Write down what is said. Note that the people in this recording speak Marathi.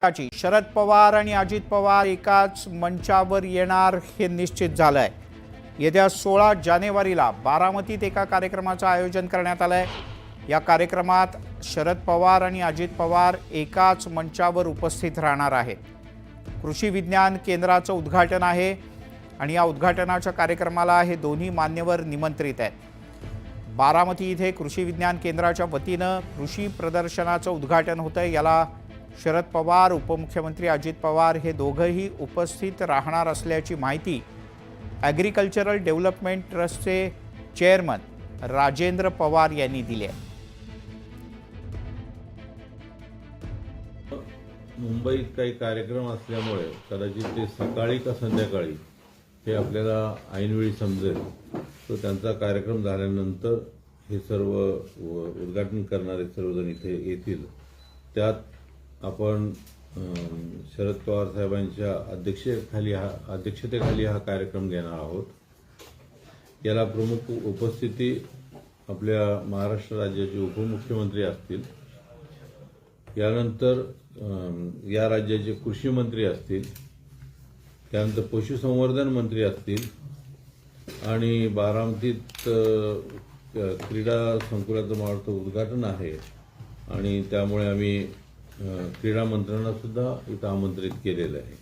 शरद पवार आणि अजित पवार एकाच मंचावर येणार हे निश्चित झालंय। येत्या 16 जानेवारीला बारामतीत एका कार्यक्रमाचं आयोजन करण्यात आलंय। या कार्यक्रमात शरद पवार आणि अजित पवार एकाच मंचावर उपस्थित राहणार आहेत। कृषी विज्ञान केंद्राचं उद्घाटन आहे आणि या उद्घाटनाच्या कार्यक्रमाला हे दोन्ही मान्यवर निमंत्रित आहेत। बारामती इथे कृषी विज्ञान केंद्राच्या वतीनं कृषी प्रदर्शनाचं उद्घाटन होतंय। याला शरद पवार, उपमुख्यमंत्री अजित पवार हे दोघंही उपस्थित राहणार असल्याची माहिती ॲग्रिकल्चरल डेव्हलपमेंट ट्रस्टचे चेअरमन राजेंद्र पवार यांनी दिली आहे। मुंबईत काही कार्यक्रम असल्यामुळे कदाचित ते सकाळी का संध्याकाळी हे आपल्याला ऐनवेळी समजेल। तो त्यांचा कार्यक्रम झाल्यानंतर हे सर्व उद्घाटन करणारे सर्वजण इथे येतील। त्यात आपण शरद पवार साहेबांच्या अध्यक्षतेखाली हा कार्यक्रम घेणार आहोत। याला प्रमुख उपस्थिती आपल्या महाराष्ट्र राज्याचे उपमुख्यमंत्री असतील, यानंतर या राज्याचे कृषी मंत्री असतील, त्यानंतर पशुसंवर्धन मंत्री असतील आणि बारामतीत क्रीडा संकुलाचं मावळतं उद्घाटन आहे आणि त्यामुळे आम्ही क्रीडा मंत्र्यांना सुद्धा इथं आमंत्रित केलेलं आहे।